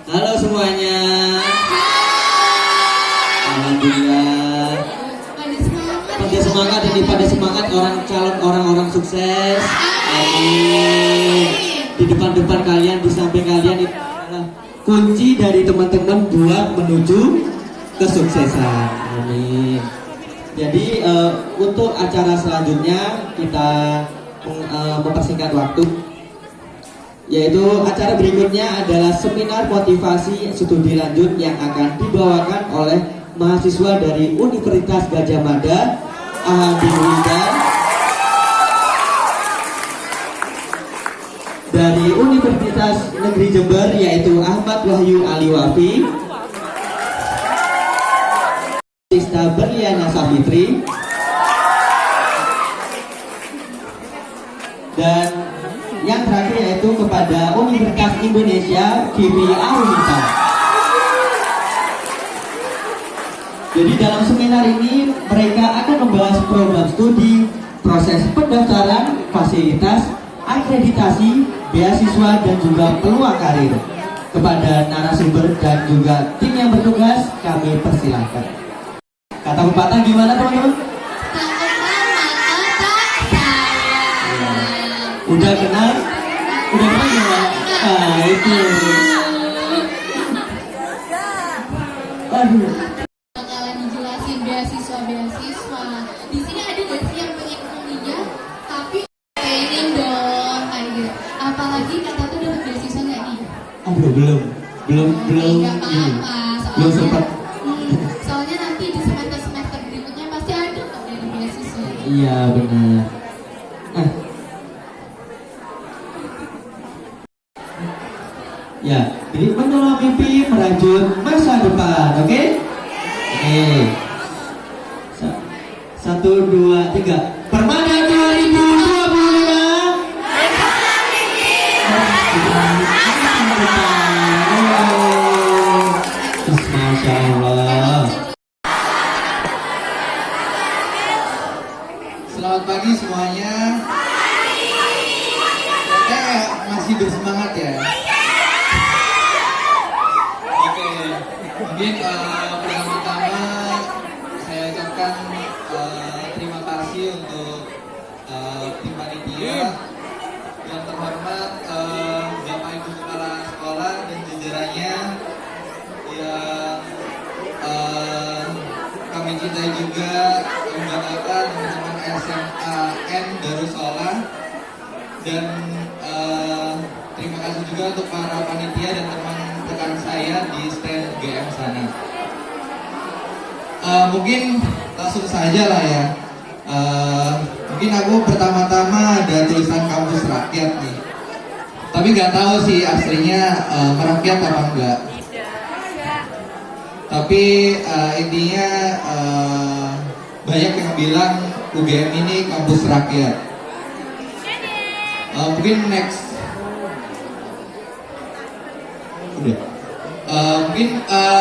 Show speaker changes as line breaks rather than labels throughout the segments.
Halo semuanya. Alhamdulillah. Pada semangat orang-orang sukses. Amin. Di depan kalian, di samping kalian itu adalah kunci dari teman-teman buat menuju kesuksesan. Amin. Jadi untuk acara selanjutnya kita mempersingkat waktu, yaitu acara berikutnya adalah seminar motivasi studi lanjut yang akan dibawakan oleh mahasiswa dari Universitas Gadjah Mada. Alhamdulillah. Dari Universitas Negeri Jember, yaitu Ahmad Wahyu Aliwafi, Sista Berliana Safitri, dan yang terakhir yaitu kepada Universitas Indonesia GP Arunita. Jadi dalam seminar ini mereka akan membahas program studi, proses pendaftaran, fasilitas, akreditasi, beasiswa, dan juga peluang karir. Kepada narasumber dan juga tim yang bertugas kami persilahkan. Kata pepatah gimana teman-teman? Udah kenal ya? Ah, itu. Aduh.
Bakalan dijelasin beasiswa. Di sini ada gak sih yang pengen kuliah tapi pengen dong kayak gitu. Apalagi kata tuh dapat beasiswa nggak nih?
Aduh, belum.
Nggak apa-apa.
Belum sempat.
Soalnya nanti di semester berikutnya pasti ada kok dari beasiswa.
Iya benar. Ya, jadi menolong mimpi merajut masa depan, oke? Oke. 1, 2, 3. Permada 2025. Masya Allah.
Selamat pagi semuanya. Saya masih bersemangat ya. Oke, mungkin pertama-tama saya ucapkan terima kasih untuk tim panitia yang terhormat, Bapak Ibu Kepala Sekolah dan jajarannya yang kami cintai juga, membanggakan teman-teman SMA N Darussalam, dan terima kasih juga untuk para panitia dan teman rekan saya di stand GM sana. Mungkin langsung saja lah ya. Mungkin aku pertama-tama ada tulisan kampus rakyat nih, tapi nggak tahu sih aslinya merakyat apa enggak. Tapi intinya banyak yang bilang UGM ini kampus rakyat. Mungkin next. Udah. Mungkin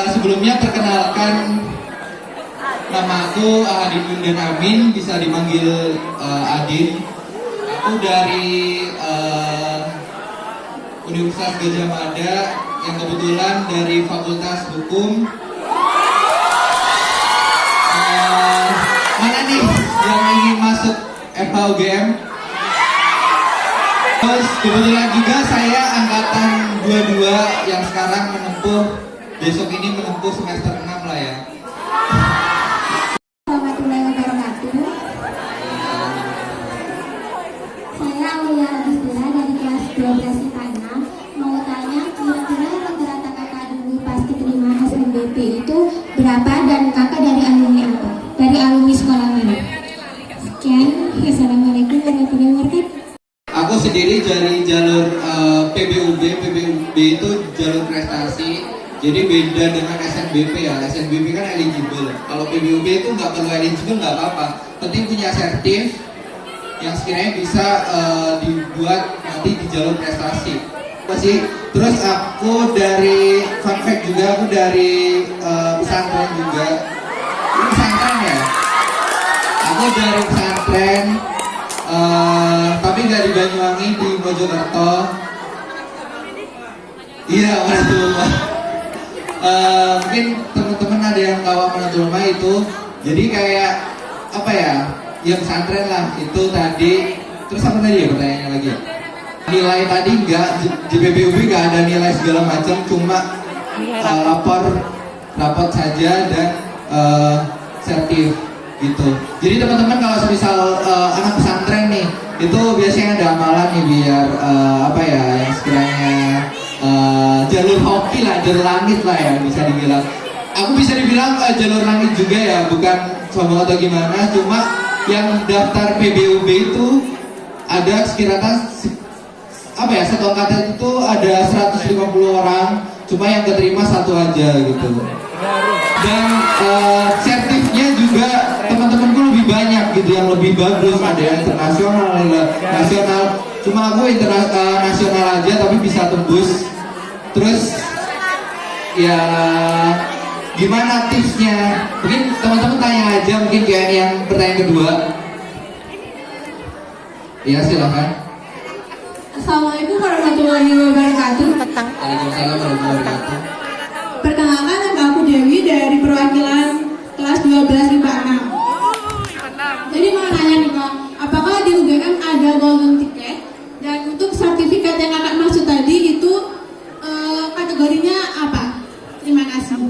sebelumnya perkenalkan, nama aku Adin Yundan Amin, bisa dipanggil Adin. Aku dari Universitas Gadjah Mada yang kebetulan dari Fakultas Hukum. Mana nih yang ingin masuk FHUGM? Terus kebetulan juga saya angkatan 22 yang sekarang besok ini menempuh semester 6 lah ya.
Warahmatullahi wabarakatuh. Saya Aulia Abdullah dari kelas 12 IPA 6. Mau tanya, kira-kira rata-rata kakak dulu pas keterima SNBP itu berapa, dan kakak dari alumni apa? Dari alumni sekolah mana? Sekian. Assalamualaikum warahmatullahi wabarakatuh.
Aku sendiri dari jalur PBUB itu jalur prestasi, jadi beda dengan SNBP ya. SNBP kan eligible, kalau PBUB itu nggak perlu eligible, nggak apa-apa, penting punya sertif yang sekiranya bisa dibuat nanti di jalur prestasi. Terus aku dari fun fact juga, aku dari pesantren juga. Ini pesantren ya? Aku dari pesantren. Tapi nggak di Banyuwangi, di Mojokerto. Iya, Mas. Mungkin teman-teman ada yang tahu Amanah Rumah itu, jadi kayak apa ya, yang pesantren lah itu tadi. Terus apa tadi ya pertanyaannya lagi ya? Nilai tadi enggak, di PBUB enggak ada nilai segala macam, cuma rapor saja dan sertif gitu. Jadi teman-teman kalau misal anak pesantren nih, itu biasanya ada amalan nih biar apa ya, yang sekiranya jalur hoki lah, jalur langit lah ya bisa dibilang. Aku bisa dibilang jalur langit juga ya, bukan sombong atau gimana, cuma yang daftar PBUB itu ada sekiranya apa ya, satu angkatan itu ada 150 orang, cuma yang keterima satu aja gitu. Dan sertifnya juga teman-temanku lebih banyak gitu, yang lebih bagus, ada yang internasional, nasional. Cuma aku nasional aja tapi bisa tembus. Terus ya gimana tipsnya? Mungkin teman-teman tanya aja, mungkin kayak yang pertanyaan kedua. Ya silakan.
Assalamualaikum warahmatullahi wabarakatuh.
Waalaikumsalam warahmatullahi wabarakatuh.
Perkenalkan, nama aku Dewi dari perwakilan kelas 12 IPA 6. Jadi mau nanya nih Kak, apakah di UGM ada golden ticket? Dan untuk sertifikat yang Kakak maksud tadi itu kategorinya apa? Terima kasih.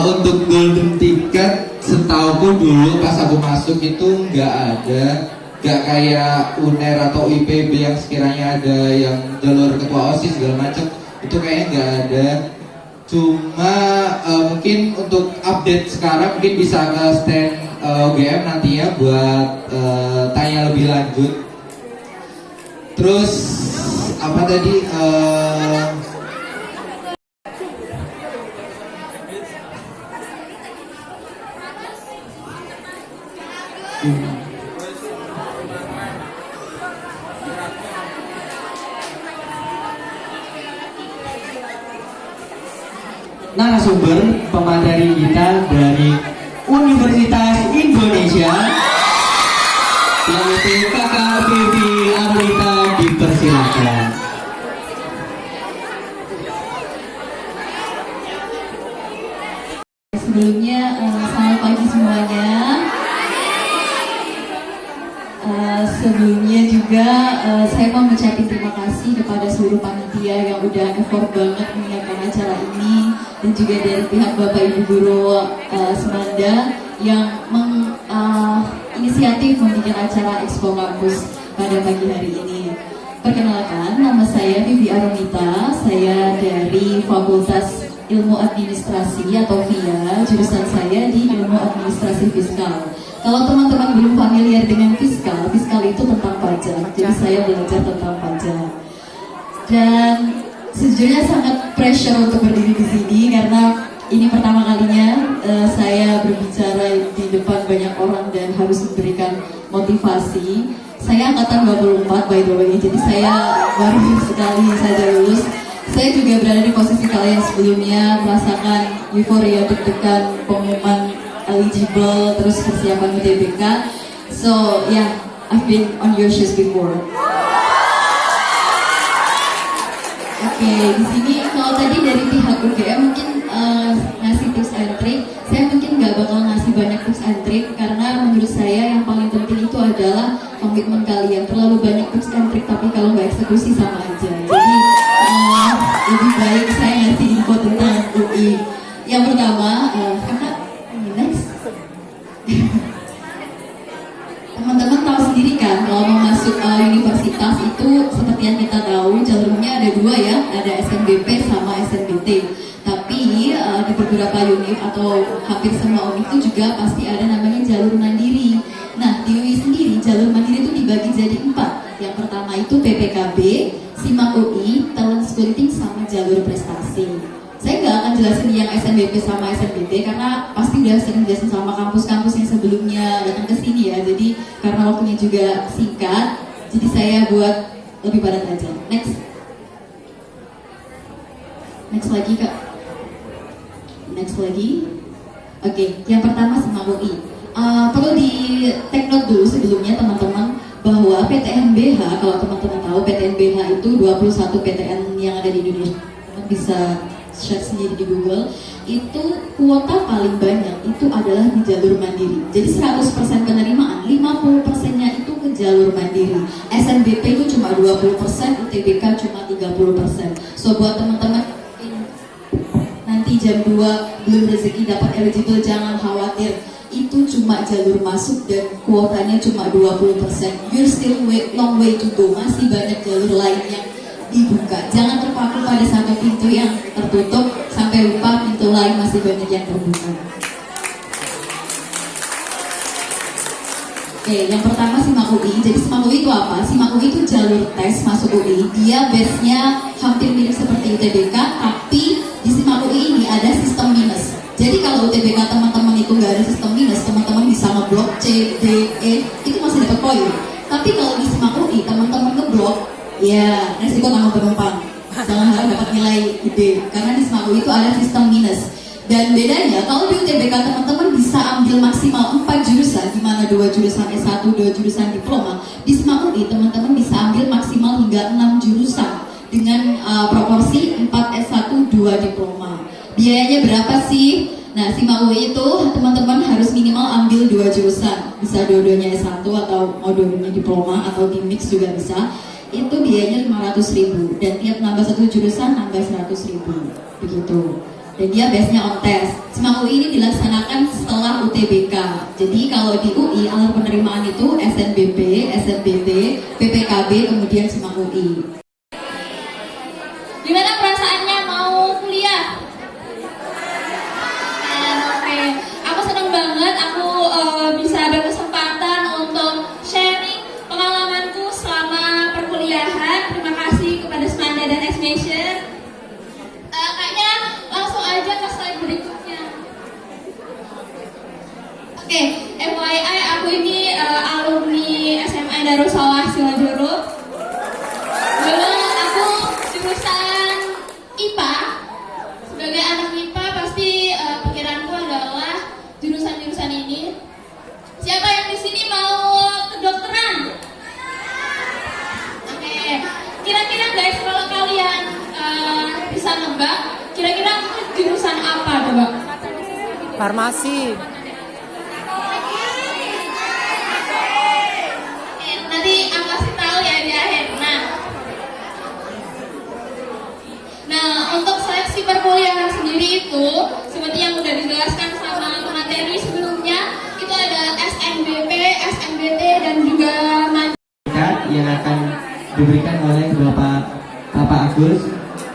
Untuk golden ticket, setauku dulu pas aku masuk itu nggak ada. Gak kayak UNER atau IPB yang sekiranya ada yang jalur ketua OSIS segala macam, itu kayaknya nggak ada. Cuma mungkin untuk update sekarang mungkin bisa ke stand UGM nantinya buat tanya lebih lanjut. Terus apa tadi?
Narasumber pemateri kita dari Universitas Indonesia, yaitu Kakak Vivi Arlita, dipersilakan.
Sebelumnya, selamat pagi semuanya. Sebelumnya juga saya mau mengucapkan terima kasih kepada seluruh panitia yang udah effort banget menyiapkan acara ini, dan juga dari pihak Bapak Ibu Guru Semanda yang inisiatif membuat acara Expo Kampus pada pagi hari ini. Perkenalkan, nama saya Vivi Arunita, saya dari Fakultas Ilmu Administrasi atau VIA, jurusan saya di Ilmu Administrasi Fiskal. Kalau teman-teman belum familiar dengan fiskal itu tentang pajak, jadi saya belajar tentang pajak. Dan sejujurnya sangat pressure untuk berdiri di sini karena ini pertama kalinya saya berbicara di depan banyak orang dan harus memberikan motivasi. Saya angkatan 24 by the way, jadi saya baru sekali saja lulus. Saya juga berada di posisi kalian sebelumnya, merasakan euforia deg-degan pengumuman eligible, terus persiapan UTBK. So yeah, I've been on your shoes before. Oke, di sini kalau tadi dari pihak UGM mungkin ngasih tips and trick, saya mungkin nggak bakal ngasih banyak tips and trick karena menurut saya yang paling penting itu adalah komitmen kalian. Terlalu banyak tips and trick tapi kalau nggak eksekusi sama aja. Jadi lebih baik saya ngasih info tentang UI. Yang pertama, kakak next. Teman-teman tahu sendiri kan kalau mau masuk universitas itu seperti yang kita tahu jalurnya ada dua ya, ada SNBP sama SNBT. Tapi di beberapa univ atau hampir semua univ itu juga pasti ada namanya jalur mandiri. Nah di UI sendiri jalur mandiri itu dibagi jadi 4. Yang pertama itu PPKB, SIMAK UI, talent scouting sama jalur prestasi. Saya nggak akan jelasin yang SNBP sama SNBT karena pasti udah sering jelasin sama kampus-kampus yang sebelumnya datang ke sini ya. Jadi karena waktunya juga singkat, jadi saya buat lebih padat aja. Next lagi kak. Next lagi. Oke, yang pertama SIMAK UI. Perlu di take note dulu sebelumnya teman-teman bahwa PTNBH, kalau teman-teman tahu PTNBH itu 21 PTN yang ada di Indonesia. Teman bisa search sendiri di Google, itu kuota paling banyak itu adalah di jalur mandiri. Jadi 100% penerimaan, 50%-nya itu ke jalur mandiri. SNBP itu cuma 20%, UTBK cuma 30%. So buat teman-teman nanti jam 2 belum rezeki dapat eligible, jangan khawatir. Itu cuma jalur masuk dan kuotanya cuma 20%. You're still long way to go. Masih banyak jalur lain yang dibuka. Jangan terpaku pada satu pintu yang tertutup sampai lupa pintu lain masih banyak yang terbuka. Oke, yang pertama SIMAK UI. Jadi SIMAK UI itu apa? SIMAK UI itu jalur tes masuk UI. Dia base-nya hampir mirip seperti UTBK, tapi di SIMAK UI ini ada sistem minus. Jadi kalau UTBK teman-teman itu nggak ada sistem minus, teman-teman bisa ngeblok C, D, E, itu masih dapat poin. Tapi kalau di SIMAK UI teman-teman ngeblok, ya resiko tanggung penumpang. Jangan harap dapat nilai gede, karena di SIMAK UI itu ada sistem minus. Dan bedanya, kalau di UTBK teman-teman bisa ambil maksimal 4 jurusan, di mana 2 jurusan S1, 2 jurusan diploma. Di SIMAK UI teman-teman bisa ambil maksimal hingga 6 jurusan dengan proporsi 4 S1, 2 diploma. Biayanya berapa sih? Nah, SIMAK UI itu teman-teman harus minimal ambil 2 jurusan. Bisa dua-duanya S1 atau mau dua-duanya diploma atau di mix juga bisa. Itu biayanya 500.000 dan tiap nambah 1 jurusan nambah 100.000 begitu. Dan dia base-nya on test. SIMAK UI ini dilaksanakan setelah UTBK. Jadi kalau di UI alur penerimaan itu SNBP, SNBT, PPKB, kemudian SIMAK UI.
Gimana perasaannya mau kuliah? Oke, aku senang banget aku bisa berkesempatan untuk sharing pengalamanku selama perkuliahan. Terima kasih kepada Semanda dan Esmation. Kayaknya langsung aja ke slide berikutnya. Oke, FYI aku ini alumni SMA Darussalam Siladoro. Dulu aku jurusan IPA. Sebagai anak IPA pasti pikiranku adalah jurusan-jurusan ini. Siapa yang di sini mau kedokteran? Oke, kira-kira guys kalau kalian bisa nebak, kira-kira jurusan apa coba?
Farmasi.
Nanti aku kasih tahu ya di akhir. Nah, untuk seleksi perkuliahan sendiri itu seperti yang udah dijelaskan sama materi sebelumnya, itu ada SNBP, SNBT dan juga
yang akan diberikan oleh Bapak Agus.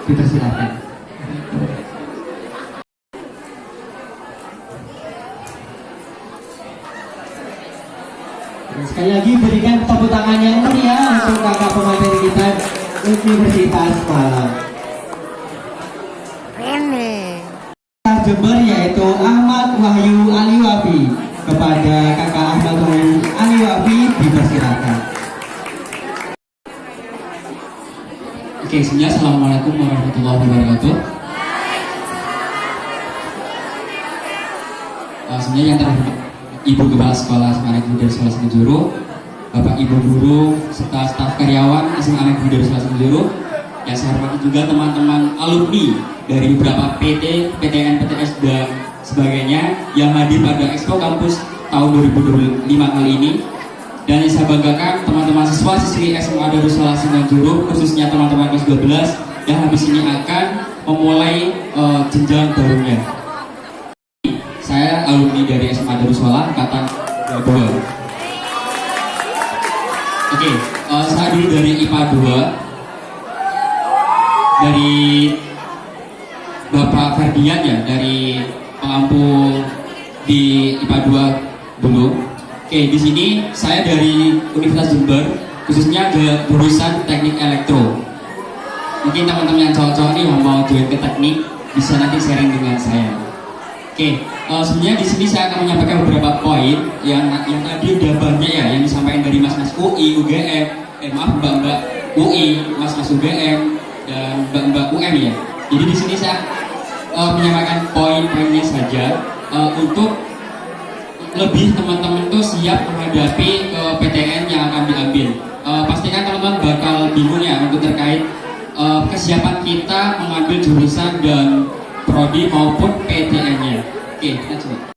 Dipersilakan. Sekali lagi berikan tepuk tangan yang meriah untuk kakak pemateri kita Universitas Malang. Jember yaitu Ahmad Wahyu Aliwafi. Kepada kakak Ahmad Wahyu Aliwafi dipersilakan.
Oke, semuanya assalamualaikum warahmatullahi wabarakatuh. Semuanya yang terhormat Ibu Kepala Sekolah SMA Negeri Darussalam Senjuru, Bapak Ibu Guru serta staf karyawan SMA Negeri Darussalam Senjuru, yang saya hormati juga teman-teman alumni dari beberapa PT, PTN, PTS dan sebagainya yang hadir pada Expo Kampus tahun 2025 kali ini. Dan yang saya banggakan teman-teman siswa-siswi SMA Darussalam Senjuru, khususnya teman-teman kelas 12 yang habis ini akan memulai jenjang barunya. Saya alumni dari SMA Darussalam angkatan 22. Oke, saya dulu dari IPA 2 dari Bapak Ferdian ya, dari pengampu di IPA 2 dulu. Oke, di sini saya dari Universitas Jember, khususnya ke jurusan Teknik Elektro. Mungkin teman-teman yang cowok-cowok nih yang mau join ke teknik bisa nanti sharing dengan saya. Oke, sebenarnya di sini saya akan menyampaikan beberapa poin yang tadi udah banyak ya yang disampaikan dari mas-mas UI, UGM, mbak-mbak UI, mas-mas UGM dan mbak-mbak UM ya. Jadi di sini saya menyampaikan poin-poinnya saja untuk lebih teman-teman tuh siap menghadapi PTN yang akan diambil. Pastikan teman-teman bakal bingung ya untuk terkait kesiapan kita mengambil jurusan dan prodi maupun PTN-nya. Oke, lanjut.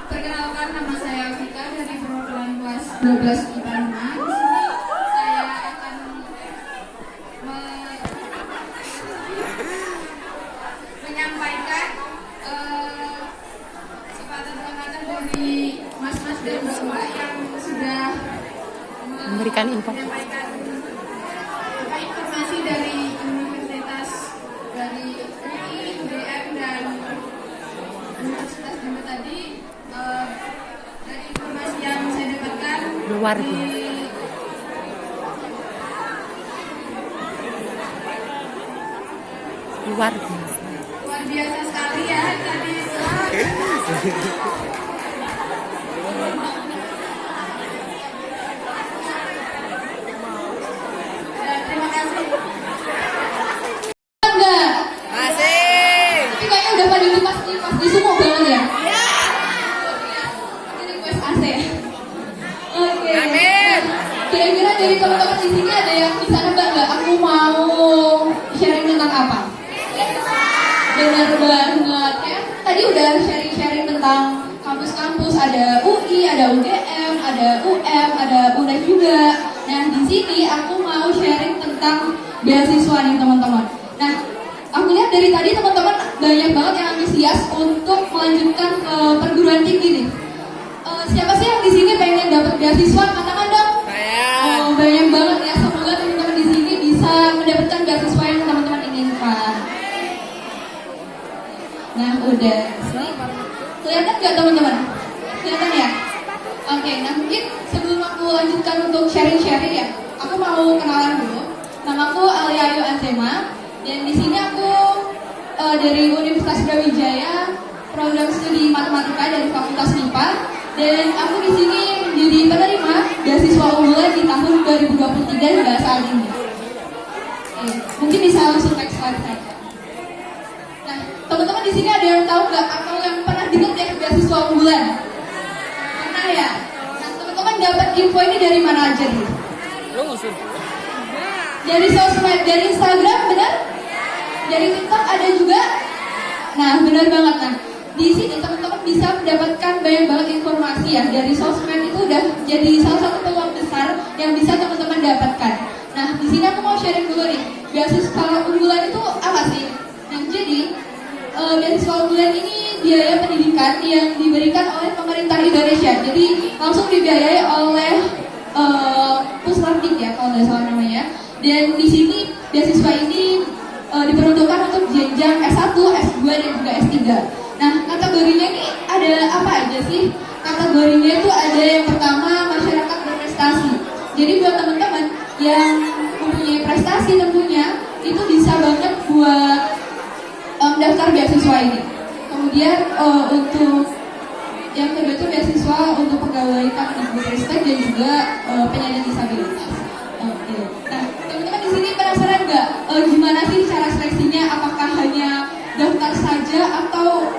Perkenalkan, nama saya Vika dari perwakilan kelas 12 IPA 5. Di sini saya akan menyampaikan sepatah-patah dari mas-mas dan mbak yang sudah
Memberikan info.
menyampaikan informasi dari universitas dari UI, UGM dan Universitas Jember tadi. Dari informasi yang saya dapatkan
Luar
di
luar biasa.
luar biasa sekali ya tadi. Terima kasih.
Enggak.
Masih.
Tapi kayaknya udah pada pasti semua banget ya. Ini request AC. Oke.
Amin.
Kira-kira dari teman-teman di sini ada yang bisa nebak nggak? Aku mau sharing tentang apa? Benar banget ya. Tadi udah sharing-sharing tentang kampus-kampus, ada UI, ada UGM, ada UM, ada UNED juga. Nah, di sini aku mau sharing tentang beasiswa nih teman-teman. Nah, aku lihat dari tadi teman-teman banyak banget yang antusias untuk melanjutkan ke perguruan tinggi nih. Siapa sih yang di sini pengen dapat beasiswa? Katakan dong. Oh, banyak banget ya. Semoga teman-teman di sini bisa mendapatkan beasiswa yang teman-teman inginkan. Nah, udah. Kelihatan nggak teman-teman? Kelihatan ya? Oke, nah mungkin sebelum aku lanjutkan untuk sharing-sharing ya, aku mau kenalan dulu. Namaku Alia Ayu Azema, dan di sini aku dari Universitas Brawijaya, program studi matematika dari Fakultas MIPA, dan aku di sini menjadi penerima beasiswa unggulan di tahun 2023 hingga saat ini. Oke, mungkin bisa langsung next slide saja. Nah, teman-teman di sini ada yang tahu nggak atau yang pernah dengar ya beasiswa unggulan? Pernah ya? Nah, teman-teman dapat info ini dari mana aja nih? Dari sosmed, dari Instagram, benar? Dari TikTok ada juga? Nah, benar banget. Nah, di sini teman-teman bisa mendapatkan banyak banget informasi ya. Dari sosmed itu udah jadi salah satu peluang besar yang bisa teman-teman dapatkan. Nah, di sini aku mau sharing dulu nih. Beasiswa unggulan itu apa sih? Nah, jadi beasiswa unggulan ini biaya pendidikan yang diberikan oleh pemerintah Indonesia. Jadi langsung dibiayai oleh Pusradik ya kalau nggak salah namanya. Dan di sini beasiswa ini diperuntukkan untuk jenjang S1, S2 dan juga S3. Nah, kategorinya ini ada apa aja sih? Kategorinya itu ada yang pertama masyarakat berprestasi. Jadi buat teman-teman yang mempunyai prestasi tentunya itu bisa banget buat daftar beasiswa ini. Kemudian untuk yang kedua itu beasiswa untuk pegawai Kemdikbudristek dan juga penyandang disabilitas. Oke. Nah, teman-teman di sini penasaran nggak gimana sih cara seleksinya? Apakah hanya daftar saja atau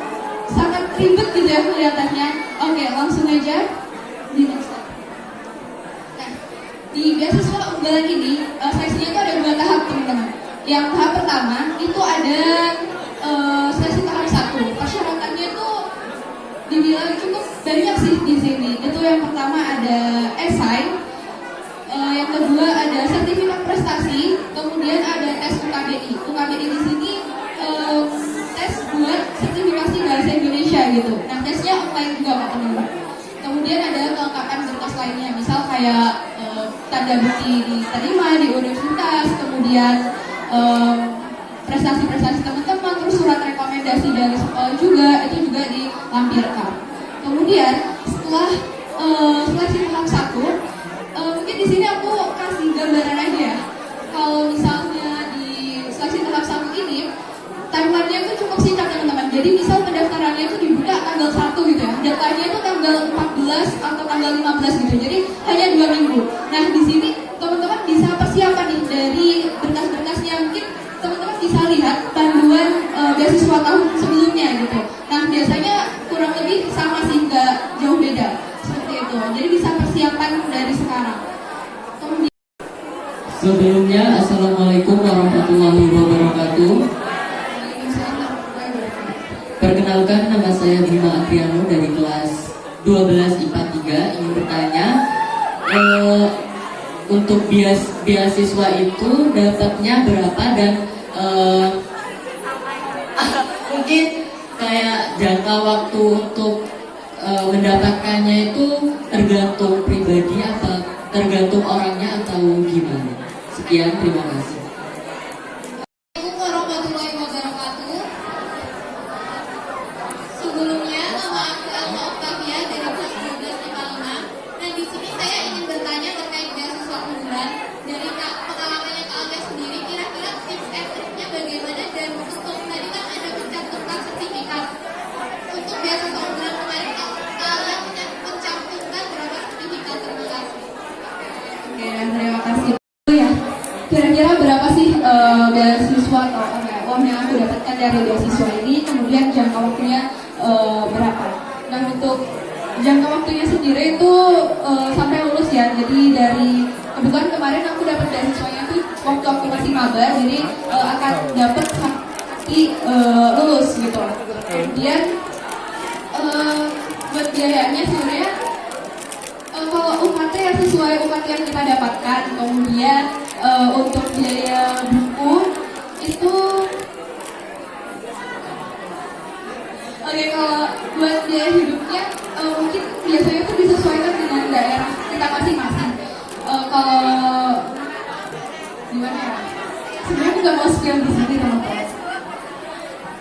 sangat ribet gitu ya kelihatannya? Oke, langsung aja di next slide. Nah, di beasiswa unggulan ini seleksinya itu ada 2 tahap teman-teman. Yang tahap pertama itu ada seleksi tahap 1. Persyaratannya itu dibilang cukup banyak sih di sini. Itu yang pertama ada esai, yang kedua ada sertifikat prestasi, kemudian ada tes UKBI. UKBI di sini tes buat sertifikasi bahasa Indonesia gitu. Nah, tesnya online juga teman-teman. Kemudian ada kelengkapan berkas lainnya, misal kayak tanda bukti diterima di universitas, kemudian prestasi-prestasi teman-teman, terus surat rekomendasi dari sekolah juga itu juga dilampirkan. Kemudian setelah seleksi tahap 1, mungkin di sini aku kasih gambaran aja ya. Kalau misalnya di seleksi tahap 1 ini timeline-nya itu cukup singkat teman-teman. Jadi misal pendaftarannya itu dibuka tanggal 1 gitu ya. Datanya itu tanggal 14 atau tanggal 15 gitu. Jadi hanya 2 minggu. Nah, di sini teman-teman bisa persiapan nih dari berkas-berkasnya. Mungkin teman-teman bisa lihat panduan beasiswa tahun sebelumnya gitu. Nah, biasanya kurang lebih sama sih, nggak jauh beda seperti itu. Jadi
sekarang. Kemudian
Sebelumnya, Assalamualaikum warahmatullahi wabarakatuh. Perkenalkan, nama saya Bima Adriano dari kelas 12 IPA 3. Ingin bertanya, untuk beasiswa itu dapatnya berapa dan mungkin kayak jangka waktu untuk mendapatkannya itu tergantung pribadi apa tergantung orangnya atau gimana? Sekian, terima kasih.
Assalamualaikum warahmatullahi wabarakatuh. Sebelumnya, nama aku Alma Octavia dari kelas 12 IPA 5. Dan di sini saya ingin bertanya terkait beasiswa unggulan. Dari pengalamannya Kak Alga sendiri, kira-kira tips and triknya bagaimana, dan untuk tadi kan ada mencantumkan sertifikat. Untuk beasiswa unggulan kemarin Kak Alga mencantumkan berapa sertifikat? Terima kasih.
Oke, terima kasih. Ya, kira-kira berapa sih beasiswa atau uang yang aku dapatkan dari beasiswa ini? Kemudian jangka waktunya berapa? Nah, untuk jangka waktunya sendiri itu sampai lulus ya. Jadi dari kebetulan kemarin aku dapat beasiswanya itu waktu aku masih maba, jadi akan dapat sampai lulus gitu. Kemudian buat biayanya sebenarnya kalau UKT ya sesuai UKT yang kita dapatkan. Kemudian untuk biaya buku itu oke, kalau buat biaya hidupnya mungkin biasanya itu disesuaikan dengan daerah kita masing-masing. Kalau gimana ya? Sebenarnya aku nggak mau spill di sini teman-teman.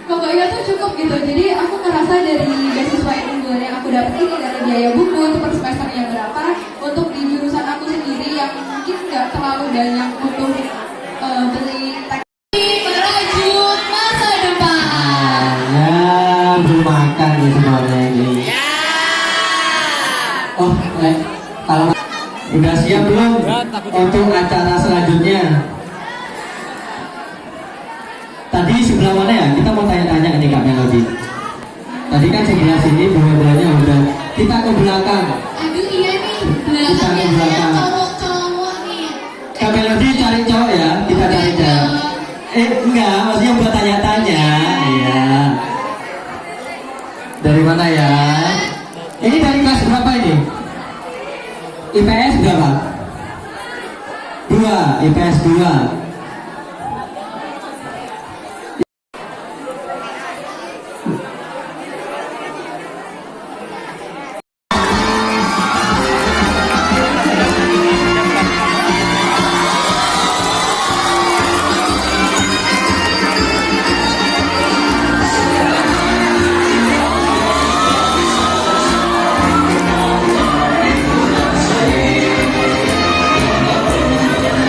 Pokoknya tuh cukup gitu. Jadi aku ngerasa dari beasiswa unggulan yang aku dapat ini, dari biaya buku untuk per semesternya berapa, untuk di jurusan aku sendiri yang mungkin nggak terlalu banyak untuk beli teks.
Menuju masa depan.
Belum makan nih semuanya ini. Oh, kalau udah siap belum untuk acara selanjutnya? Tadi sebelah mana ya? Kita mau tanya-tanya nih Kak Melody. Tadi kan sebelah sini bola-bolanya udah. Kita ke belakang.
Aduh iya nih,
Kita
belakang
ke
biasanya
belakang.
cowok-cowok nih.
Kak Melody cari cowok ya. Kita cari cowok. Enggak, maksudnya buat tanya-tanya. Iya. Dari mana ya? Ini dari kelas berapa ini? IPS berapa? 2, IPS 2.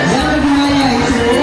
Yang kedua yaitu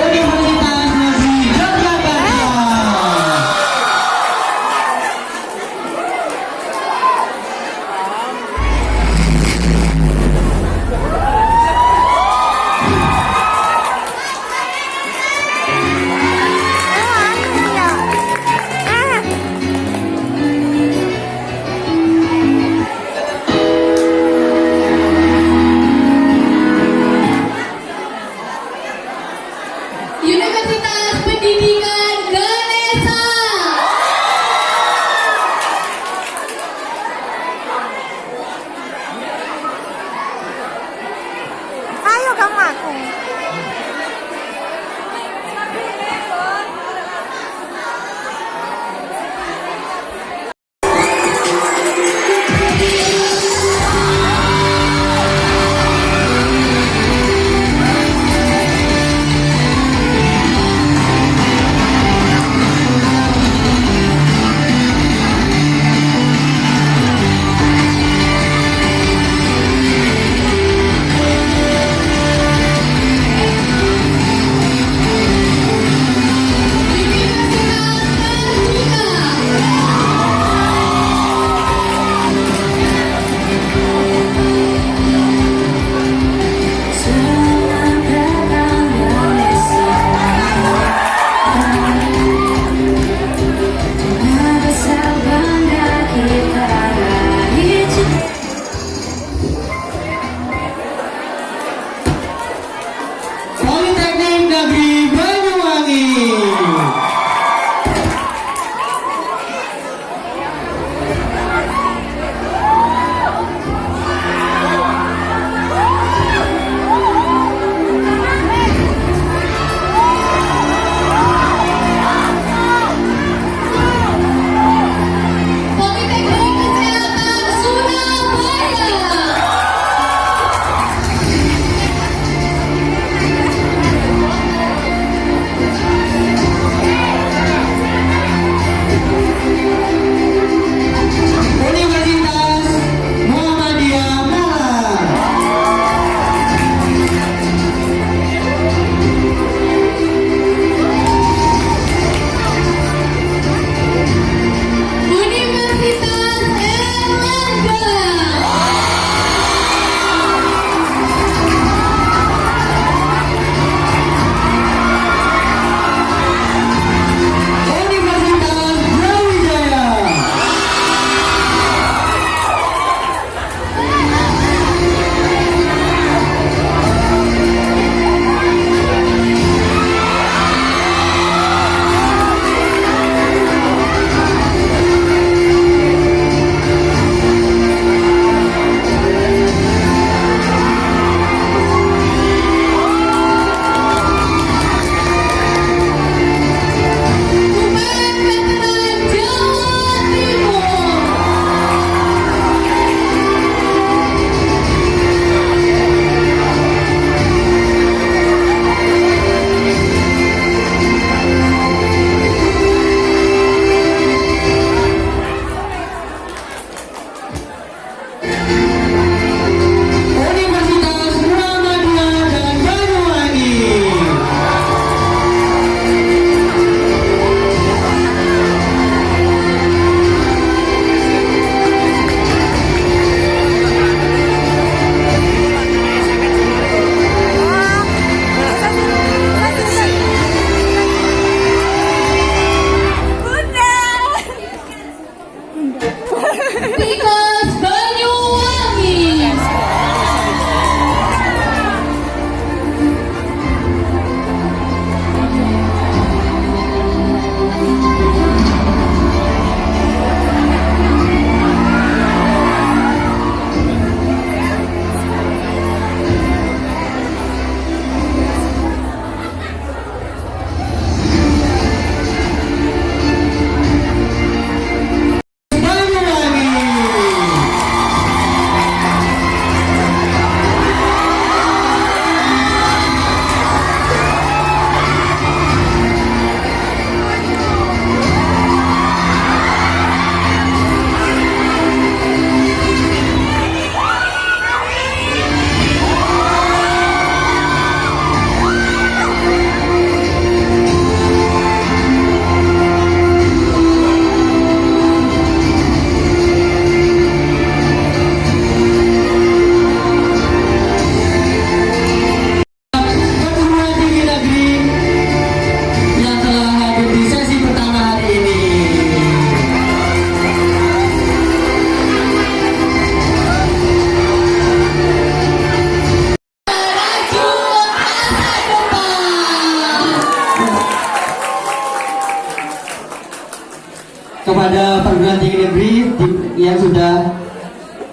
kepada perguruan tinggi negeri yang sudah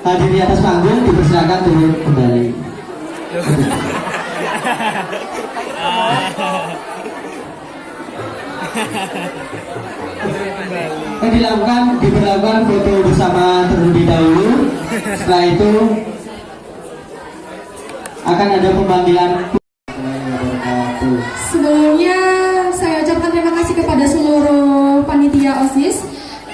hadir di atas panggung dipersilakan turun kembali. Diberlakukan foto bersama terlebih dahulu. Setelah itu akan ada pemanggilan.
Sebelumnya saya ucapkan terima kasih kepada seluruh panitia OSIS,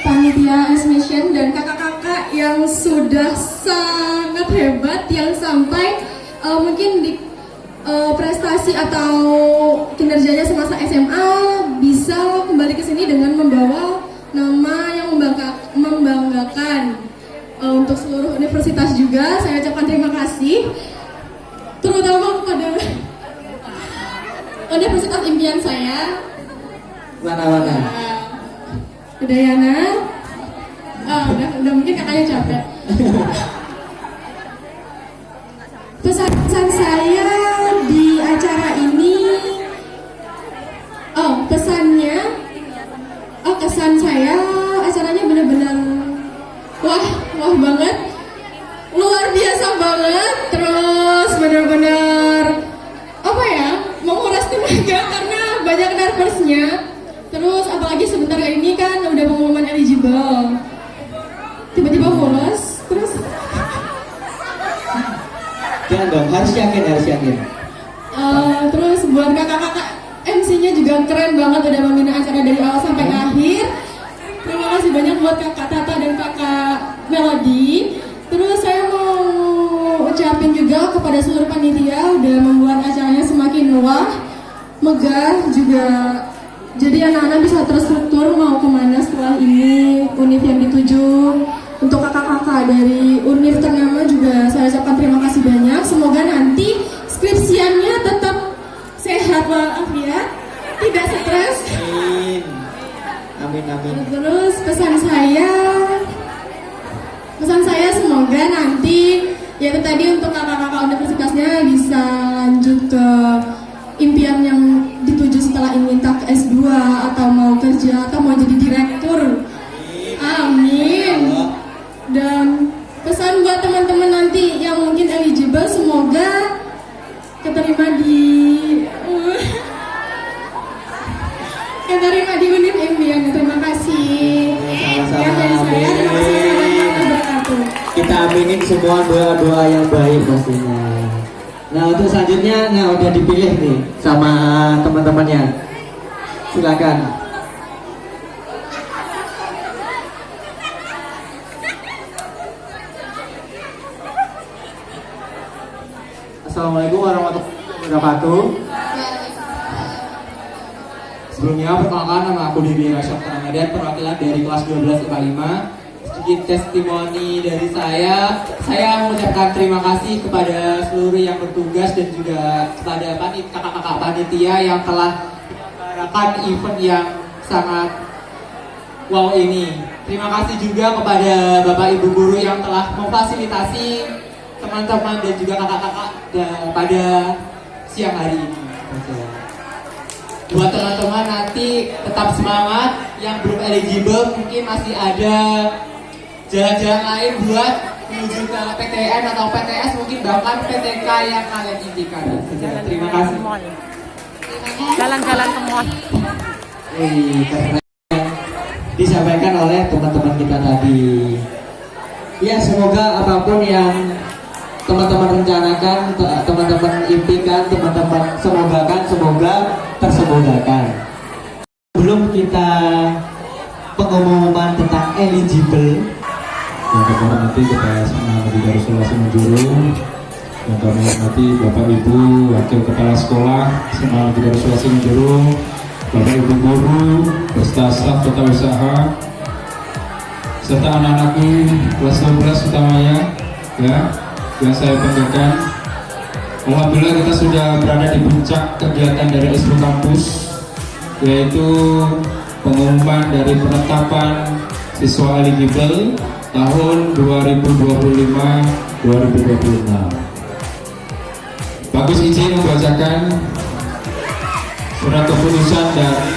panitia Mission dan kakak-kakak yang sudah sangat hebat, yang sampai mungkin di prestasi atau kinerjanya semasa SMA bisa kembali ke sini dengan membawa nama yang membanggakan untuk seluruh universitas juga. Saya ucapkan terima kasih, terutama kepada universitas impian saya.
Mana?
Udayana. Udah mungkin kakaknya capek. Pesan saya di acara ini, kesan saya acaranya benar-benar wah banget, luar biasa banget, terus benar-benar menguras tenaga karena banyak nervousnya. Terus apalagi sebentar ini kan udah pengumuman eligible, tiba-tiba bolos, terus
jangan dong, harus yakin.
Terus buat kakak-kakak MC-nya juga keren banget, udah membina acara dari awal sampai akhir. Terima kasih banyak buat kakak Tata dan kakak Melody. Terus saya mau ucapin juga kepada seluruh panitia udah membuat acaranya semakin wah, megah juga. Jadi anak-anak bisa terstruktur mau kemana setelah ini, univ yang dituju. Untuk kakak-kakak dari univ ternama juga saya ucapkan terima kasih banyak. Semoga nanti skripsiannya tetap sehat walafiat, tidak stres.
Amin.
Terus pesan saya semoga nanti ya itu tadi untuk kakak-kakak universitasnya bisa lanjut ke impian yang dituju setelah ini, entah ke S2 atau mau kerja atau mau jadi direktur. Amin. Dan pesan buat teman-teman nanti yang mungkin eligible, semoga keterima di univ impian. Terima kasih.
Sama-sama.
Dari saya, terima kasih warahmatullahi wabarakatuh.
Kita aminin semua doa-doa yang baik pastinya. Nah, untuk selanjutnya udah dipilih nih sama teman-temannya. Silakan. Assalamualaikum warahmatullahi wabarakatuh. Sebelumnya perkenalkan, nama aku Didi Rasyad Ramadan, perwakilan dari kelas 12 IPA 5. Sedikit testimoni dari saya mengucapkan terima kasih kepada seluruh yang bertugas dan juga kepada kakak-kakak panitia yang telah menyelenggarakan event yang sangat wow ini. Terima kasih juga kepada Bapak Ibu Guru yang telah memfasilitasi teman-teman dan juga kakak-kakak pada siang hari ini. Buat teman-teman nanti tetap semangat, yang belum eligible mungkin masih ada jalan-jalan lain buat menuju ke PTN atau PTS, mungkin bahkan PTK yang kalian impikan. Terima kasih.
Jalan-jalan ke mall.
Disampaikan oleh teman-teman kita tadi. Ya, semoga apapun yang teman-teman rencanakan, teman-teman impikan, teman-teman semoga tersemogakan. Sebelum kita pengumuman tentang eligible,
yang kami hormati Kepala Sekolah Darussalam Semenjurung, yang kami hormati Bapak Ibu Wakil Kepala Sekolah Sekolah Darussalam Semenjurung, Bapak Ibu Guru, beserta staf tata usaha, serta anak-anakku kelas 12 utamanya, ya, yang saya banggakan. Alhamdulillah kita sudah berada di puncak kegiatan dari Expo Kampus, yaitu pengumuman dari penetapan siswa eligible tahun 2025-2026. Bagus izin membacakan surat keputusan dari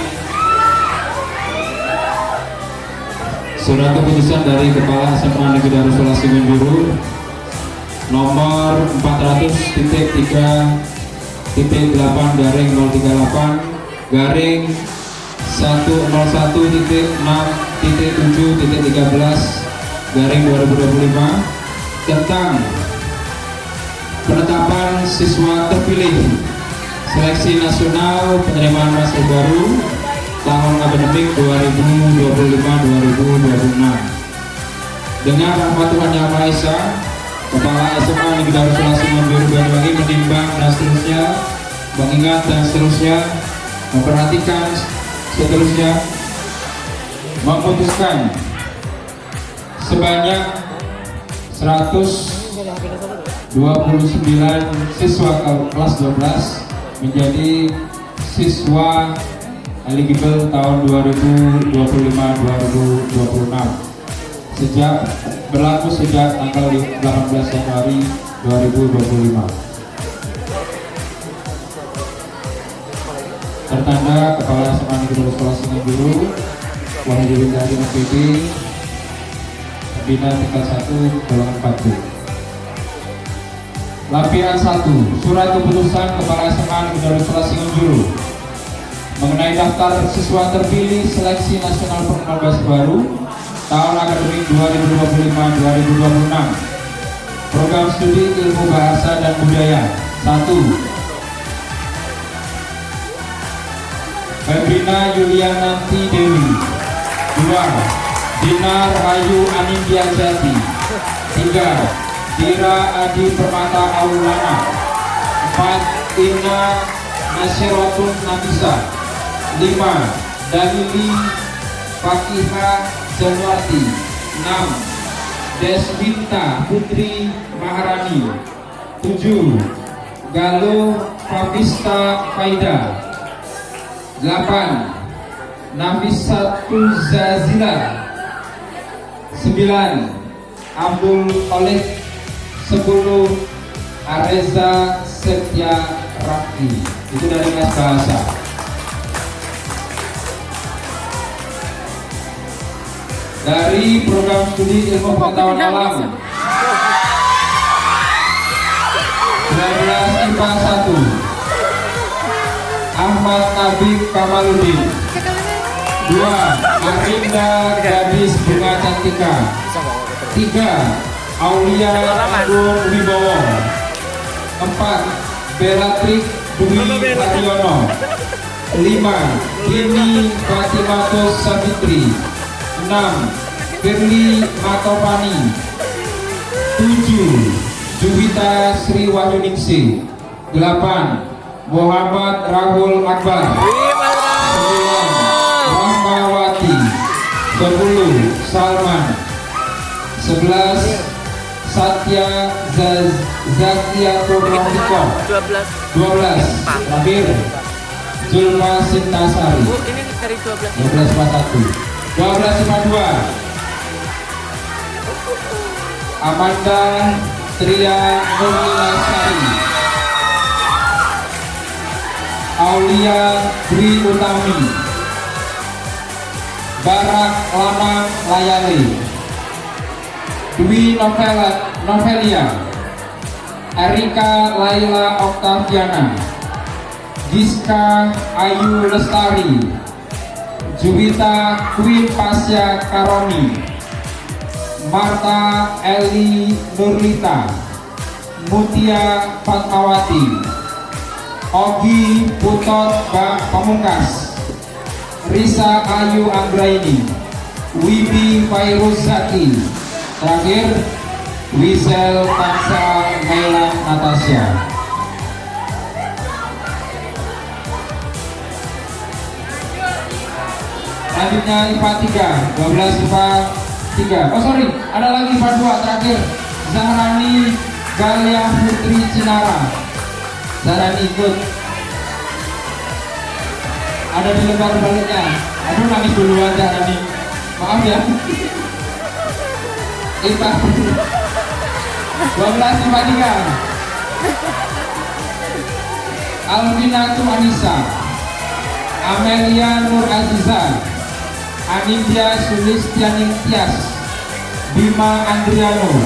Surat keputusan dari Kepala SMA Negeri Darussalam Simanjurung nomor 400.3.8/01.6.7.13/2025 tentang penetapan siswa terpilih seleksi nasional penerimaan mahasiswa baru tahun akademik 2025-2026. Dengan rahmat Tuhan Yang Maha Esa, Kepala SMA Negeri Darussalam Simanjurung Banyuwangi menimbang dan seterusnya, mengingat dan seterusnya, memperhatikan seterusnya, memutuskan sebanyak 129 siswa kelas 12 menjadi siswa eligible tahun 2025-2026 berlaku sejak tanggal 18 Januari 2025. Tertanda Kepala SMA Negeri Darussalam Simanjurung Wahyu dari MPD Bina tingkat 1 golongan 4B. Lampiran 1. Surat keputusan Kepala SMA Negeri Darussalam Simanjurung mengenai daftar siswa terpilih seleksi nasional penerimaan mahasiswa baru tahun akademik 2025-2026. Program studi ilmu bahasa dan budaya. 1. Febrina Yuliananti Dewi. 2. Dinar Ayu Anindya Jati. 3. Dira Adi Permata Aulana. 4. Ina Nasirotun Nabisa. 5. Dalili Fakihah Januarti. 6. Deswinta Putri Maharani. 7. Galuh Fabista Faida. 8. Nafisatu Zazila. 9. Abdul Khalid. 10. Areza Setia Rakti. Itu dari kelas bahasa. Dari program studi ilmu pengetahuan alam 12 IPA 1 Ahmad Nabi Kamaluddin. 2. Arinda Gadis Bunga Cantika. 3. Aulia Agung Wibowo. 4. Beatrix Dwi Haryono. 5. Dini Fatimatus Savitri. 6. Firly Matopani. 7. Juwita Sri Wahyuningsih. 8. Muhammad Rahul Akbar. 9. Rahmawati. 10. Salman. 11. Satya Zakia Purnamiko. 12. Terakhir Julma Sintasari. 1241. 1252 Amanda Tria Nurlilasari. Aulia Dwi Utami. Barak Lanang Layali. Dwi Novelia. Erika Laila Oktaviana. Giska Ayu Lestari. Juwita Queen Pasya Karoni. Marta Eli Nurlita. Mutia Fatmawati. Ogi Putot Pamungkas. Risa Ayu Anggraini. Wibi Fairuz Zaki. Terakhir Wizel Tansa Mailan Natasha. Selanjutnya IPA 3, 12 IPA 3. Oh sorry, ada lagi IPA 2 terakhir. Zahrani Galia Putri Cinara. Zahrani ikut. Ada di lembar baliknya. Aduh nangis duluan Zahrani. Maaf ya. IPA 12 IPA 3. Alvina Tuanisa. Amelia Nur Aziza. Anindya Sulistianing Tias, Bima Andriano,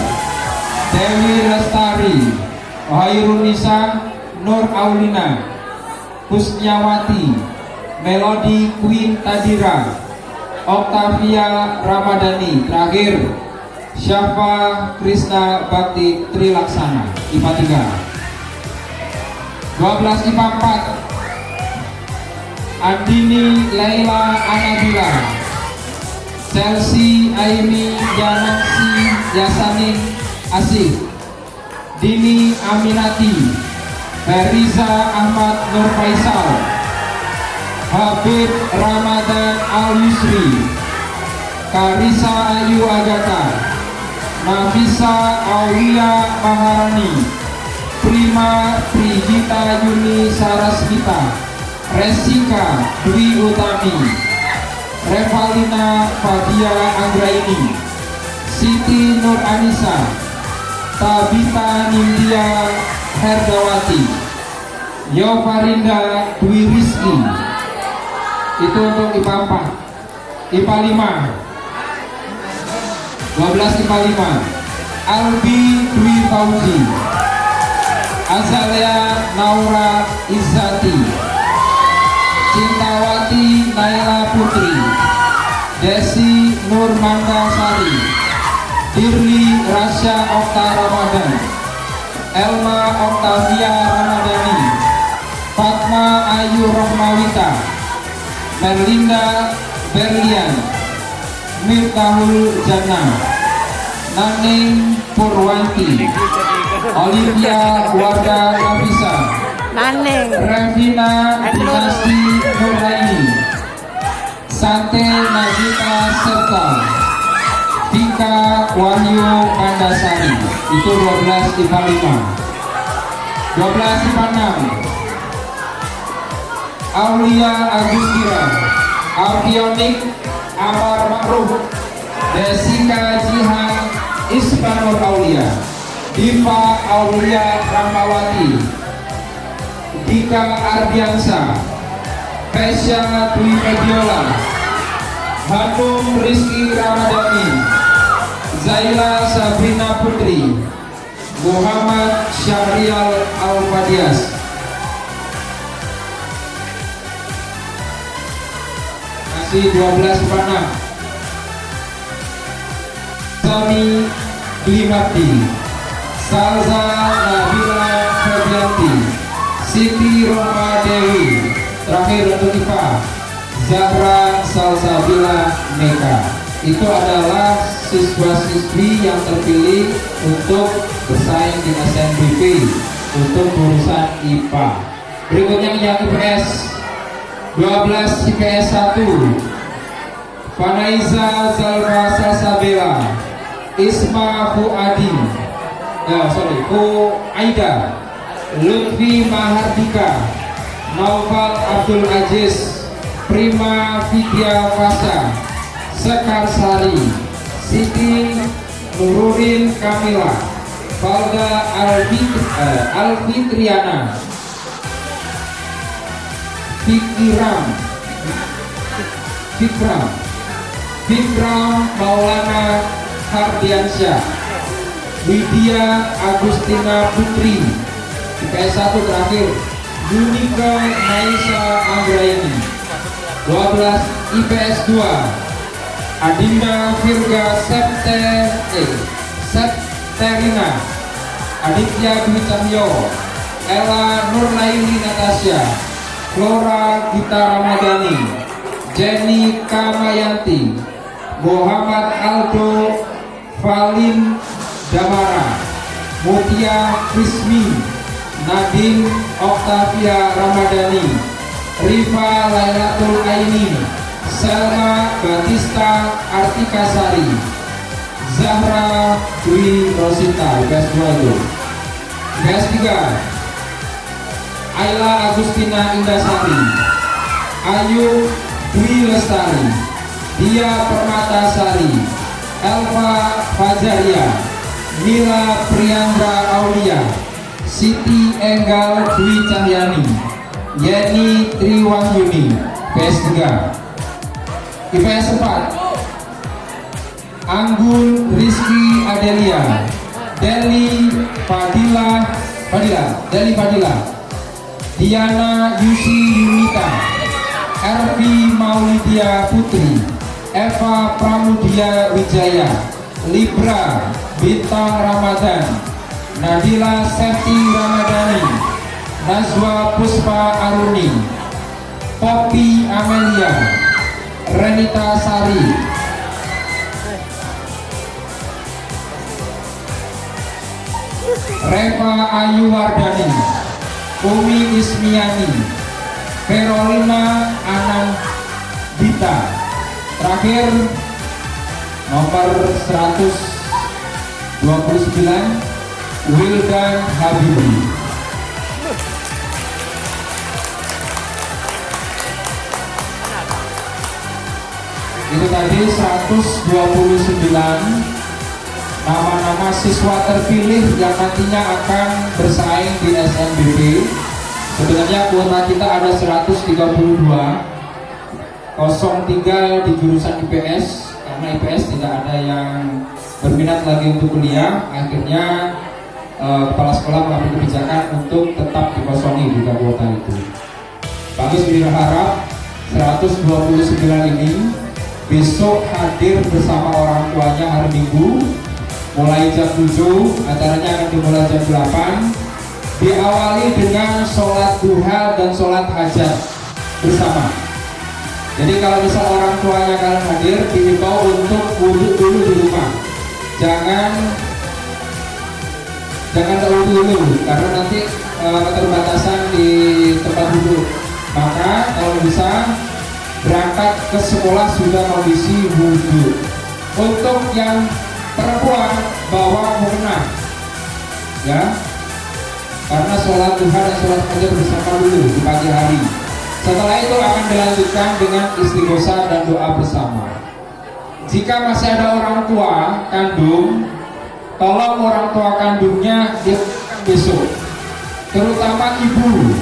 Dewi Lestari, Hairunisa Nur Aulina, Kusnyawati, Melody Queen Tadira, Octavia Ramadhani, terakhir Syafa Krishna Bakti Trilaksana, IPA 3. 12 IPA 4, Andini Laila Anabila, Chelsea Aimi Yanangsi Yasanin Asih, Dini Aminati, Feriza Ahmad Nur Faisal, Habib Ramadan Al Yusri, Karisa Ayu Agata, Nafisa Aulia Maharani, Prima Prigita Yuni Sarasmita, Resika Dwi Utami, Revalina Fadia Anggraini, Siti Nur Anissa, Tabita Nindya Herdawati, Yofarinda Dwi Rizki. Itu untuk IPA 4. IPA 5, 12 IPA 5, Albi Dwi Fauzi, Azalea Naura Izzati, Cintawati Naila Putri, Desi Nur Mandasari, Dirli Rasya Okta Ramadan, Elma Octavia Ramadhani, Fatma Ayu Rohmawita, Merlinda Berlian, Miftahul Jannah, Naning Purwanti, Olivia Warda Nafisa,
Naneng.
Revina Dinasti Nuraini, Sante Nagita Serta, Vika Wahyu Kandasari. Itu 12 IPA 5. 12 IPA 6, Aulia Agustira, Avionik Amar Makruf, Desika Jihan Ispanur Aulia, Diva Aulia Ramawati, Dika Ardiansa, Kesha Dwi Mediola, Hanum Rizky Ramadhani, Zaila Sabrina Putri, Muhammad Syahrial Al-Fadias. Masih 12 panah, Sami Glimardi, Salza Nabila Febianti, Siti Roma Dewi. Terakhir untuk IPA, Zahra Salsabila Meka. Itu adalah siswa-siswi yang terpilih untuk bersaing di SNBP untuk urusan IPA. Berikutnya yang IPS 12 IPS 1, Fanaiza Zalfa Salsabila, Isma Fuadi, Fuaida, Lutfi Mahardika, Naufal Abdul Aziz, Prima Vidya Fasa, Sekar Sari, Siti Nururin Kamila, Valda Alfitriana, Fikram Maulana Hardiansyah, Widya Agustina Putri. IPS 1 terakhir, Yunika Naisa Anggraini. 12 IPS 2, Adinda Virga Septerina, Aditya Dwi Cahyo, Ella Nurlaini Natasha, Flora Gita Ramadhani, Jenny Kamayanti, Muhammad Aldo Valin Damara, Mutia Krismi, Nadine Octavia Ramadhani, Rifa Lailatul Aini, Selma Batista Artikasari, Zahra Dwi Rosita. IPS 2 itu. IPS 3, Ayla Agustina Indasari, Ayu Dwi Lestari, Dia Permatasari, Elva Fajaria, Mila Priandra Aulia, Siti Enggal Dwi Cahyani, Yeni Triwahyuni. PS 3. IPS 4 Anggun Rizky Adelia, Deli Fadila, Diana Yusi Yunita, Ervi Maulidia Putri, Eva Pramudia Wijaya, Libra Bintang Ramadan, Nadila Septi Ramadhani, Nazwa Puspa Aruni, Poppy Amelia, Renita Sari, Reva Ayu Wardani, Umi Ismiani, Carolina Anandita. Terakhir nomor 129 Wildan Habibi. Itu tadi 129 nama-nama siswa terpilih yang nantinya akan bersaing di SNBP. Sebenarnya kuota kita ada 132, kosong tinggal di jurusan IPS. Karena IPS tidak ada yang berminat lagi untuk kuliah, akhirnya kepala sekolah mengambil kebijakan untuk tetap dikosongi di kuota itu. Bagus, berharap 129 ini besok hadir bersama orang tuanya hari Minggu. Mulai jam 7, acaranya akan dimulai jam 8. Diawali dengan sholat duha dan sholat hajat bersama. Jadi kalau misal orang tuanya kalian hadir, diimbau untuk wudhu dulu di rumah. Jangan wudhu dulu, karena nanti keterbatasan di tempat duduk. Maka kalau bisa berangkat ke sekolah sudah kondisi wudhu. Untuk yang perempuan bawa mukena, ya, karena sholat duha dan sholat hajat bersama dulu di pagi hari. Setelah itu akan dilanjutkan dengan istighosah dan doa bersama. Jika masih ada orang tua kandung, tolong orang tua kandungnya dilakukan besok, terutama ibu.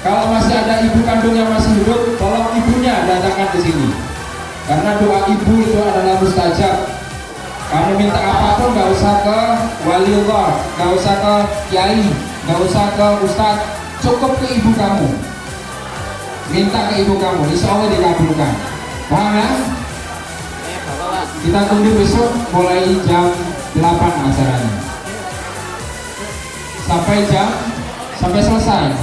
Kalau masih ada ibu kandung yang masih hidup, tolong ibunya datangkan ke sini, karena doa ibu itu adalah mustajab. Kamu minta apapun gak usah ke waliullah, gak usah ke kiai, gak usah ke ustadz, cukup ke ibu kamu. Minta ke ibu kamu, insya Allah dikabulkan. Paham ya? Kita tunggu besok mulai jam 8 acaranya. Sampai selesai.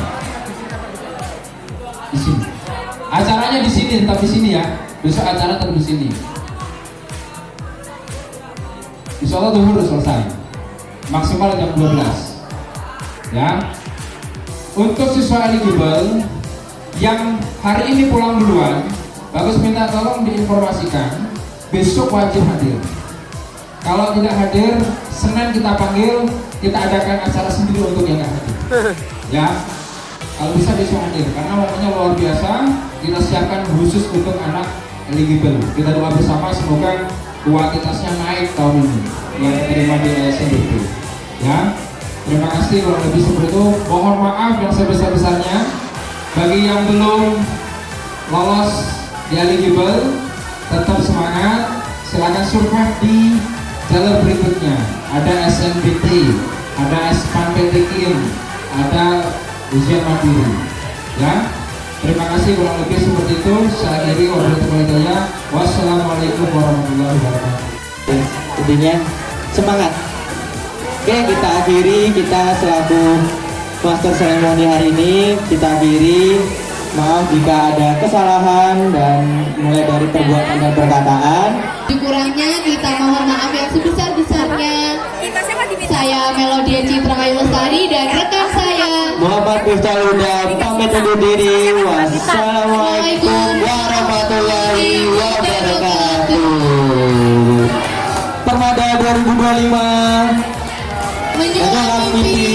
Di sini. Acaranya di sini, tetap di sini ya. Besok acara tetap di sini. Insya Allah duhur selesai, maksimal jam 12 ya. Untuk siswa eligible yang hari ini pulang duluan, bagus minta tolong diinformasikan besok wajib hadir. Kalau tidak hadir, Senin kita panggil, kita adakan acara sendiri untuk yang tidak hadir ya. Kalau bisa besok hadir, karena waktunya luar biasa. Kita siapkan khusus untuk anak eligible. Kita doa bersama semoga kuantitasnya naik tahun ini yang diterima di SNBP ya. Terima kasih, kurang lebih seperti itu. Mohon maaf yang sebesar-besarnya bagi yang belum lolos di eligible. Tetap semangat, silakan survive di jalur berikutnya. Ada SNBT, ada SPANPTKIN, ada ujian mandiri ya. Terima kasih, kurang lebih seperti itu. Saya akhiri wabillahi. Wassalamualaikum warahmatullahi wabarakatuh.
Intinya semangat. Oke, kita akhiri, kita selaku master seremoni hari ini kita akhiri. Maaf jika ada kesalahan dan mulai dari perbuatan dan perkataan.
Kurangnya kita mohon maaf yang sebesar-besarnya. Saya Melodia Citra Ayu Lestari dan rekan saya
Muhammad Miftah Huda pamit undur diri. Wassalamualaikum warahmatullahi wabarakatuh. Permada 2025 menjalankan mimpi